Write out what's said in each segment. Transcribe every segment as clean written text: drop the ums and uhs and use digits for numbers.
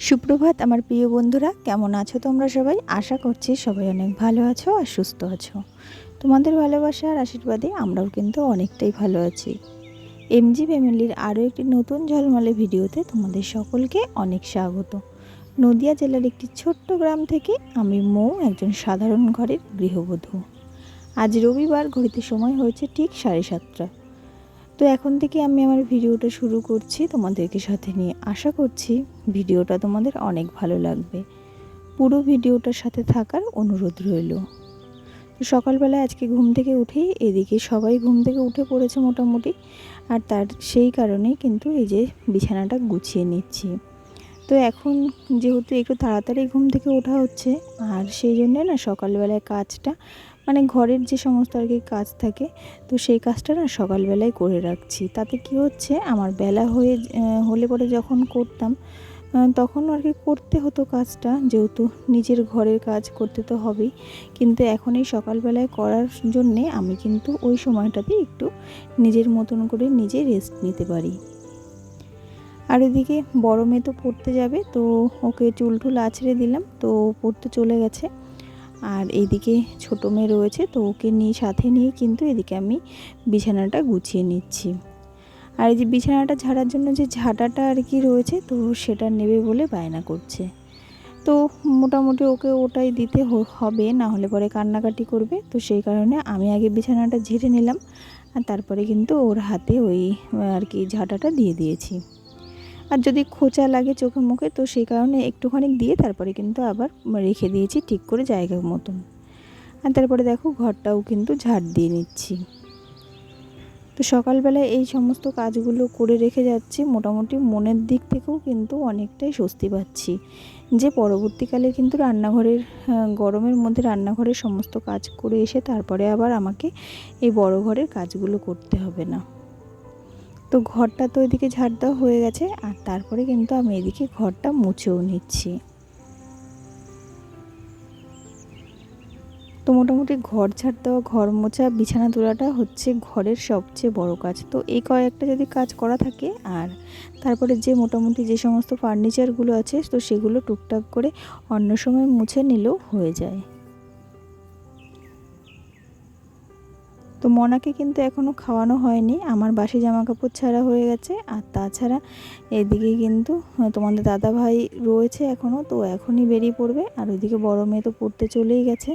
সুপ্রভাত আমার প্রিয় বন্ধুরা, কেমন আছো তোমরা সবাই? আশা করছি সবাই অনেক ভালো আছো আর সুস্থ আছো। তোমাদের ভালোবাসা আর আশীর্বাদে আমরাও কিন্তু অনেকটাই ভালো আছি। এমজি ফ্যামিলির আরও একটি নতুন ঝলমলে ভিডিওতে তোমাদের সকলকে অনেক স্বাগত। নদিয়া জেলার একটি ছোট্ট গ্রাম থেকে আমি মৌ, একজন সাধারণ ঘরের গৃহবধূ। আজ রবিবার, ঘড়িতে সময় হয়েছে ঠিক 7:30। তো এখন থেকে আমি আমার ভিডিওটা শুরু করছি তোমাদেরকে সাথে নিয়ে। আশা করছি ভিডিওটা তোমাদের অনেক ভালো লাগবে। পুরো ভিডিওটার সাথে থাকার অনুরোধ রইল। তো সকালবেলা আজকে ঘুম থেকে উঠেই এদিকে সবাই ঘুম থেকে উঠে পড়েছে মোটামুটি, আর তার সেই কারণেই কিন্তু এই যে বিছানাটা গুছিয়ে নিচ্ছি। তো এখন যেহেতু একটু তাড়াতাড়ি ঘুম থেকে ওঠা হচ্ছে, আর সেই জন্যে না সকালবেলায় কাজটা মানে ঘরের যে সমস্ত আর কি কাজ থাকে, তো সেই কাজটা না সকালবেলায় করে রাখছি। তাতে কি হচ্ছে, আমার বেলা হলে পরে যখন করতাম তখন আর কি করতে হতো কাজটা, যেহেতু নিজের ঘরের কাজ করতে তো হবেই। কিন্তু এখন এই সকালবেলায় করার জন্যে আমি কিন্তু ওই সময়টাতে একটু নিজের মতন করে নিজে রেস্ট নিতে পারি। আর এদিকে বড় মেয়ে তো পড়তে যাবে, তো ওকে চুল টুল আঁচড়ে দিলাম, তো পড়তে চলে গেছে। আর এইদিকে ছোটো মেয়ে রয়েছে, তো ওকে সাথে নিয়ে কিন্তু এদিকে আমি বিছানাটা গুছিয়ে নিচ্ছি। আর এই যে বিছানাটা ঝাড়ার জন্য যে ঝাঁটাটা আর কি রয়েছে, তো সেটা নেবে বলে বায়না করছে। তো মোটামুটি ওকে ওটাই দিতে হবে, না হলে পরে কান্নাকাটি করবে। তো সেই কারণে আমি আগে বিছানাটা ঝেড়ে নিলাম, আর তারপরে কিন্তু ওর হাতে ওই আর কি ঝাঁটাটা দিয়ে দিয়েছি। আর যদি খোঁচা লাগে চোখে মুখে, তো সেই কারণে একটুখানি দিয়ে তারপরে কিন্তু আবার রেখে দিয়েছি ঠিক করে জায়গা মতন। আর তারপরে দেখো ঘরটাও কিন্তু ঝাড় দিয়ে নিচ্ছি। তো সকালবেলায় এই সমস্ত কাজগুলো করে রেখে যাচ্ছি, মোটামুটি মনের দিক থেকেও কিন্তু অনেকটাই স্বস্তি পাচ্ছি যে পরবর্তীকালে কিন্তু গরমের মধ্যে রান্নাঘরের সমস্ত কাজ করে এসে তারপরে আবার আমাকে এই বড় ঘরের কাজগুলো করতে হবে না। তো ঘরটা তো এদিকে ঝাড় দেওয়া হয়ে গেছে, আর তারপরে কিন্তু আমি এদিকে ঘরটা মুছেও নিচ্ছি। তো মোটামুটি ঘর ঝাড় দেওয়া, ঘর মোছা, বিছানা তোলাটা হচ্ছে ঘরের সবচেয়ে বড় কাজ। তো এই কয়েকটা যদি কাজ করা থাকে, আর তারপরে যে মোটামুটি যে সমস্ত ফার্নিচারগুলো আছে, তো সেগুলো টুকটাক করে অন্য সময় মুছে নিলেও হয়ে যায়। তো মনাকে কিন্তু এখনও খাওয়ানো হয়নি, আমার বাসি জামাকাপড় ছাড়া হয়ে গেছে। আর তাছাড়া এদিকে কিন্তু তোমাদের দাদা ভাই রয়েছে এখনও, তো এখনই বেরিয়ে পড়বে। আর ওইদিকে বড় মেয়ে তো পড়তে চলেই গেছে।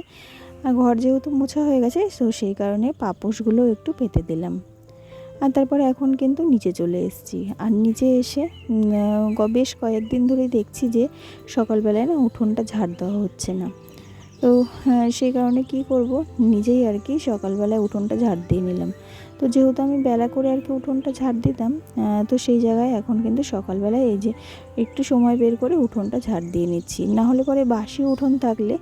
আর ঘর যেহেতু মোছা হয়ে গেছে, তো সেই কারণে পাপোশগুলো একটু পেতে দিলাম। আর তারপরে এখন কিন্তু নিচে চলে এসেছি। আর নিচে এসে বেশ কয়েকদিন ধরেই দেখছি যে সকালবেলায় না উঠোনটা ঝাড় দেওয়া হচ্ছে না। তো সেই কারণে কি করব, নিজেই আর কি সকালবেলায় উঠোনটা ঝাড় দিয়ে নিলাম। তো যেহেতু আমি বেলা করে আর কি উঠোনটা ঝাড় দিতাম, তো সেই জায়গায় এখন কিন্তু সকালবেলায় এই যে একটু সময় বের করে উঠোনটা ঝাড় দিয়ে নিচ্ছি। না হলে পরে বাসি উঠোন থাকলে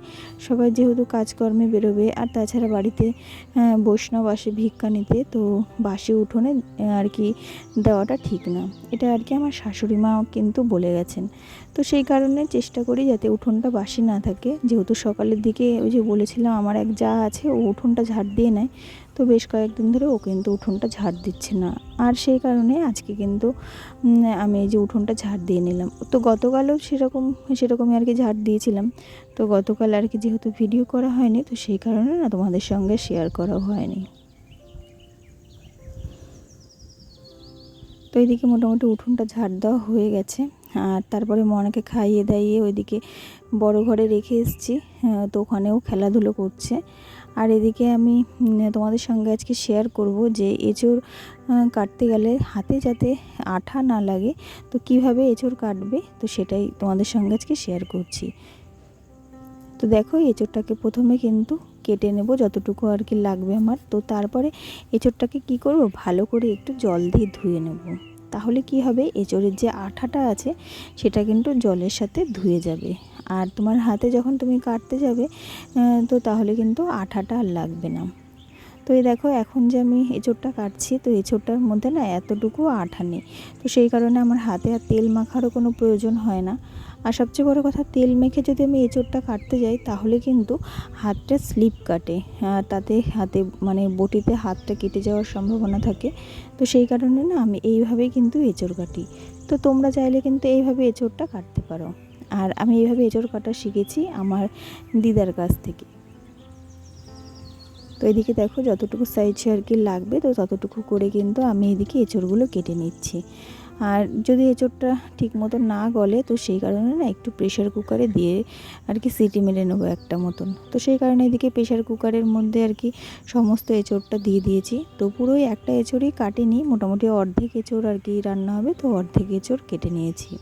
সবাই যেহেতু কাজকর্মে বেরোবে, আর তাছাড়া বাড়িতে বৈষ্ণব আসে ভিক্ষা নিতে, তো বাসি উঠোনে আর কি দেওয়াটা ঠিক না। এটা আর কি আমার শাশুড়ি মা কিন্তু বলে গেছেন। তো সেই কারণে চেষ্টা করি যাতে উঠোনটা বাসি না থাকে। যেহেতু সকালের দিকে ওই যে বলেছিলাম আমার এক যা আছে, ও উঠোনটা ঝাড় দিয়ে নেয়, তো বেশ কয়েকদিন ধরে ও কিন্তু উঠোনটা ঝাড় দিচ্ছে না। আর সেই কারণে আজকে কিন্তু আমি এই যে উঠোনটা ঝাড় দিয়ে নিলাম। তো গতকালও সেরকমই আর কি ঝাড় দিয়েছিলাম। তো গতকাল আর কি যেহেতু ভিডিও করা হয়নি, তো সেই কারণে না তোমাদের সঙ্গে শেয়ার করা হয়নি। তো এইদিকে মোটামুটি উঠোনটা ঝাড় দেওয়া হয়ে গেছে। আর তারপরে মনাকে খাইয়ে দাইয়ে ওইদিকে বড় ঘরে রেখে এসেছি, তো ওখানেও খেলাধুলো করছে। আর এদিকে আমি তোমাদের সঙ্গে আজকে শেয়ার করব যে এঁচোড় কাটতে গেলে হাতে যাতে আঠা না লাগে, তো কিভাবে এঁচোড় কাটবে, তো সেটাই তোমাদের সঙ্গে আজকে শেয়ার করছি। তো দেখো এঁচোড়টাকে প্রথমে কিন্তু কেটে নেব যতটুকু আর কি লাগবে আমার। তো তারপরে এঁচোড়টাকে কি করব, ভালো করে একটু জল দিয়ে ধুয়ে নেব। তাহলে কি হবে, এঁচোড়ের যে আঠাটা আছে সেটা কিন্তু জলের সাথে ধুয়ে যাবে। আর তোমার হাতে যখন তুমি কাটতে যাবে, তো তাহলে কিন্তু আঠাটা আর লাগবে না। তো এই দেখো এখন যে আমি এঁচোড়টা কাটছি, তো এঁচোড়টার মধ্যে না এতটুকু আঠা নেই। তো সেই কারণে আমার হাতে আর তেল মাখারও কোনো প্রয়োজন হয় না। আর সবচেয়ে বড় কথা, তেল মেখে যদি আমি এঁচোড়টা কাটতে যাই তাহলে কিন্তু হাতটা স্লিপ কাটে, তাতে হাতে মানে বটিতে হাতটা কেটে যাওয়ার সম্ভাবনা থাকে। তো সেই কারণে না আমি এইভাবেই কিন্তু এঁচোড় কাটি। তো তোমরা চাইলে কিন্তু এইভাবে এঁচোড়টা কাটতে পারো। আর আমি এইভাবে এঁচড় কাটা শিখেছি আমার দিদার কাছ থেকে। তো এদিকে দেখো যতটুকু সাইজে আর কি লাগবে তো ততটুকু করে কিন্তু আমি এদিকে এঁচড়গুলো কেটে নিচ্ছি। আর যদি এঁচড়টা ঠিক মতো না গলে তো সেই কারণে না একটু প্রেশার কুকারে দিয়ে আর কি সিটি মেরে নেবো একটা মতন। তো সেই কারণে এদিকে প্রেশার কুকারের মধ্যে আর কি সমস্ত এঁচড়টা দিয়ে দিয়েছি। তো পুরোই একটা এঁচড়ই কাটিনি, মোটামুটি অর্ধেক এঁচড় আর কি রান্না হবে, তো অর্ধেক এঁচড় কেটে নিয়েছি।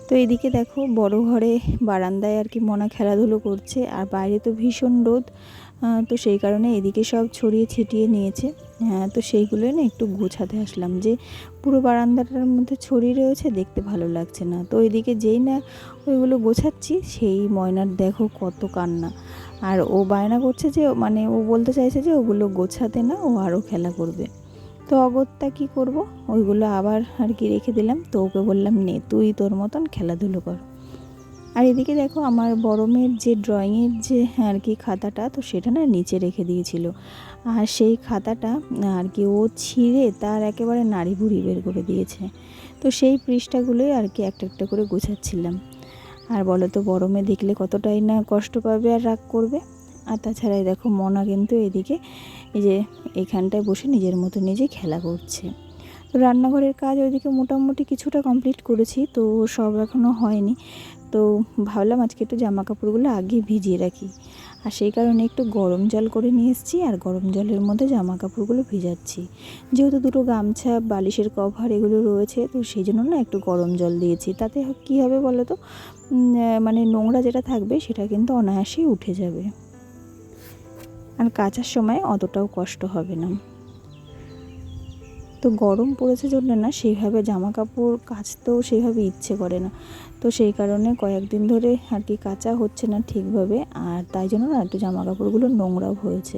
তো এদিকে দেখো বড় ঘরে বারান্দায় আর কি মনা খেলাধুলো করছে, আর বাইরে তো ভীষণ রোদ। তো সেই কারণে এদিকে সব ছড়িয়ে ছিটিয়ে নিয়েছে। তো সেইগুলোই না একটু গোছাতে আসলাম, যে পুরো বারান্দাটার মধ্যে ছড়িয়ে রয়েছে, দেখতে ভালো লাগছে না। তো এদিকে যেই না ওইগুলো গোছাচ্ছি সেই ময়নার দেখো কত কান্না। আর ও বায়না করছে যে, মানে ও বলতে চাইছে যে ওগুলো গোছাতে না, ও আরও খেলা করবে। তো অগত্যা কী করব, ওইগুলো আবার আর কি রেখে দিলাম। তো ওকে বললাম, নে তুই তোর মতন খেলাধুলো কর। আর এদিকে দেখো আমার বড় মেয়ের যে ড্রয়িংয়ের যে আর কি খাতাটা, তো সেটা না নিচে রেখে দিয়েছিল। আর সেই খাতাটা আর কি ও ছিঁড়ে তার একেবারে নাড়ি ভুড়ি বের করে দিয়েছে। তো সেই পৃষ্ঠাগুলোই আর কি একটা একটা করে গোছাচ্ছিলাম। আর বলো তো বড় মেয়ে দেখলে কতটাই না কষ্ট পাবে আর রাগ করবে। আর তাছাড়াই দেখো মনা কিন্তু এদিকে এই যে এইখানটায় বসে নিজের মতো নিজে খেলা করছে। তো রান্নাঘরের কাজ ওইদিকে মোটামুটি কিছুটা কমপ্লিট করেছি, তো সব এখনও হয়নি। তো ভাবলাম আজকে একটু জামা কাপড়গুলো আগে ভিজিয়ে রাখি, আর সেই কারণে একটু গরম জল করে নিয়ে এসেছি, আর গরম জলের মধ্যে জামা কাপড়গুলো ভিজাচ্ছি। যেহেতু দুটো গামছা, বালিশের কভার এগুলো রয়েছে, তো সেই জন্য না একটু গরম জল দিয়েছি। তাতে কী হবে বলো তো, মানে নোংরা যেটা থাকবে সেটা কিন্তু অনায়াসেই উঠে যাবে, আর কাচার সময় অতটাও কষ্ট হবে না। তো গরম পড়েছে জন্য না সেইভাবে জামা কাপড় কাচতেও সেইভাবে ইচ্ছে করে না। তো সেই কারণে কয়েকদিন ধরে আর কি কাচা হচ্ছে না ঠিকভাবে, আর তাই জন্য না একটু জামা কাপড়গুলো নোংরাও হয়েছে,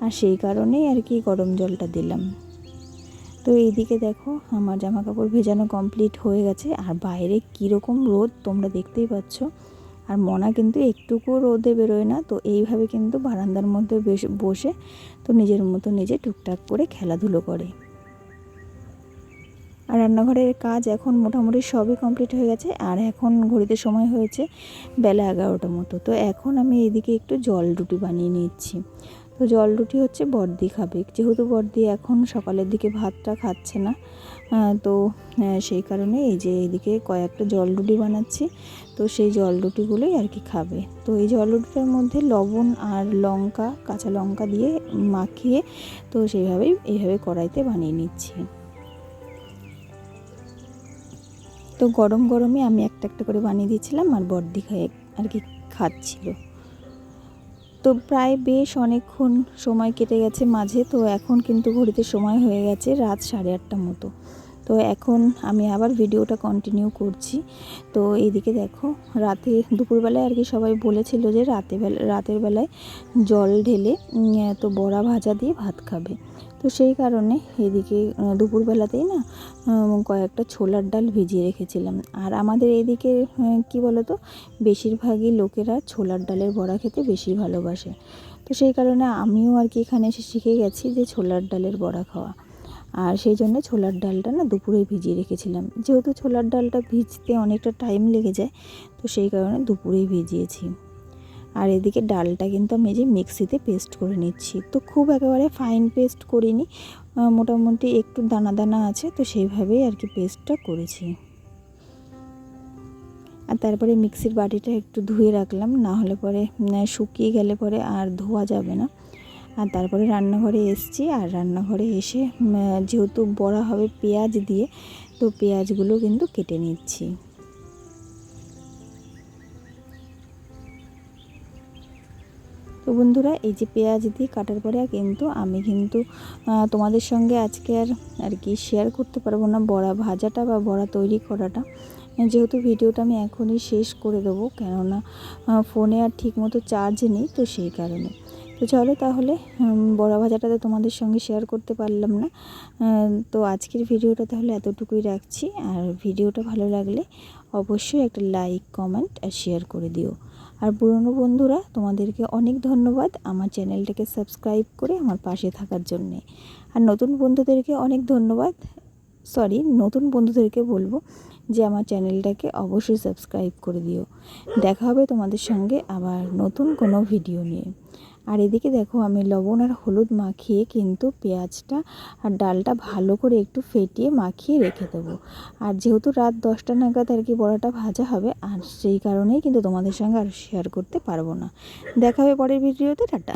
আর সেই কারণেই আর কি গরম জলটা দিলাম। তো এইদিকে দেখো আমার জামা কাপড় ভেজানো কমপ্লিট হয়ে গেছে, আর বাইরে কীরকম রোদ তোমরা দেখতেই পাচ্ছ। আর মনা কিন্তু একটুকুও রোদে বেরোয় না, তো এইভাবে কিন্তু বারান্দার মধ্যে বসে তো নিজের মতো নিজে টুকটাক করে খেলাধুলো করে। আর রান্নাঘরের কাজ এখন মোটামুটি সবই কমপ্লিট হয়ে গেছে, আর এখন ঘড়িতে সময় হয়েছে বেলা 11টার মতো। তো এখন আমি এদিকে একটু জল রুটি বানিয়ে নিচ্ছি। তো জল রুটি হচ্ছে বড়দি খাবে, যেহেতু বড়দি এখন সকালের দিকে ভাতটা খাচ্ছে না। তো সেই কারণে এই যে এইদিকে কয়েকটা জল রুটি বানাচ্ছি। তো সেই জল রুটিগুলোই আর কি খাবে। তো এই জল রুটিটার মধ্যে লবণ আর লঙ্কা, কাঁচা লঙ্কা দিয়ে মাখিয়ে তো এইভাবে কড়াইতে বানিয়ে নিচ্ছি। তো গরম গরমে আমি একটা একটা করে বানিয়ে দিয়েছিলাম, আর বড়দি খায় আর কি খাচ্ছিল। তো প্রায় বেশ অনেকক্ষণ সময় কেটে গেছে মাঝে। তো এখন কিন্তু ঘড়িতে সময় হয়ে গেছে রাত 8:30 মতো। তো এখন আমি আবার ভিডিওটা কন্টিনিউ করছি। তো এইদিকে দেখো দুপুরবেলায় আর কি সবাই বলেছিল যে রাতের বেলায় জল ঢেলে তো বড়া ভাজা দিয়ে ভাত খাবে। তো সেই কারণে এদিকে দুপুরবেলাতেই না কয়েকটা ছোলার ডাল ভিজিয়ে রেখেছিলাম। আর আমাদের এদিকে কি বলো তো, বেশিরভাগই লোকেরা ছোলার ডালের বড়া খেতে বেশি ভালোবাসে। তো সেই কারণে আমিও আর কি এখানে এসে শিখে গেছি যে ছোলার ডালের বড়া খাওয়া। আর সেই জন্য ছোলার ডালটা না দুপুরে ভিজিয়ে রেখেছিলাম, যেহেতু ছোলার ডালটা ভিজতে অনেকটা টাইম লেগে যায়, তো সেই কারণে দুপুরেই ভিজিয়েছি। আর এদিকে ডালটা কিন্তু আমি যে মিক্সিতে পেস্ট করে নিচ্ছি। তো খুব একেবারে ফাইন পেস্ট করিনি, মোটামুটি একটু দানা দানা আছে, তো সেইভাবেই আর কি পেস্টটা করেছি। আর তারপরে মিক্সির বাটিটা একটু ধুয়ে রাখলাম, না হলে পরে শুকিয়ে গেলে পরে আর ধোয়া যাবে না। আর তারপরে রান্নাঘরে এসেছি, আর রান্নাঘরে এসে যেহেতু বড়া হবে পেঁয়াজ দিয়ে, তো পেঁয়াজগুলো কিন্তু কেটে নিচ্ছি। তো বন্ধুরা এই যে পেঁয়াজ দিয়ে কাটার পরে কিন্তু আমি তোমাদের সঙ্গে আজকে আর কি শেয়ার করতে পারবো না বড়া ভাজাটা বা বড়া তৈরি করাটা, যেহেতু ভিডিওটা আমি এখনই শেষ করে দেবো, কেননা ফোনে আর ঠিকমতো চার্জ নেই, তো সেই কারণে। তো চলো তাহলে বড়া ভাজাটা তো তোমাদের সঙ্গে শেয়ার করতে পারলাম না। তো আজকের ভিডিওটা তাহলে এতটুকুই রাখছি। আর ভিডিওটা ভালো লাগলে অবশ্যই একটা লাইক, কমেন্ট আর শেয়ার করে দিও। আর পুরনো বন্ধুরা তোমাদেরকে অনেক ধন্যবাদ আমার চ্যানেলটাকে সাবস্ক্রাইব করে আমার পাশে থাকার জন্যে। আর নতুন বন্ধুদেরকে অনেক ধন্যবাদ, নতুন বন্ধুদেরকে বলবো যে আমার চ্যানেলটাকে অবশ্যই সাবস্ক্রাইব করে দিও। দেখা হবে তোমাদের সঙ্গে আবার নতুন কোনো ভিডিও নিয়ে। আর এদিকে দেখো আমি লবণ আর হলুদ মাখিয়ে কিন্তু পেঁয়াজটা আর ডালটা ভালো করে একটু ফেটিয়ে মাখিয়ে রেখে দেবো। আর যেহেতু রাত 10টা নাগাদ আর কি বড়াটা ভাজা হবে, আর সেই কারণেই কিন্তু তোমাদের সঙ্গে আর শেয়ার করতে পারবো না। দেখা হবে পরের ভিডিওতে। টাটা।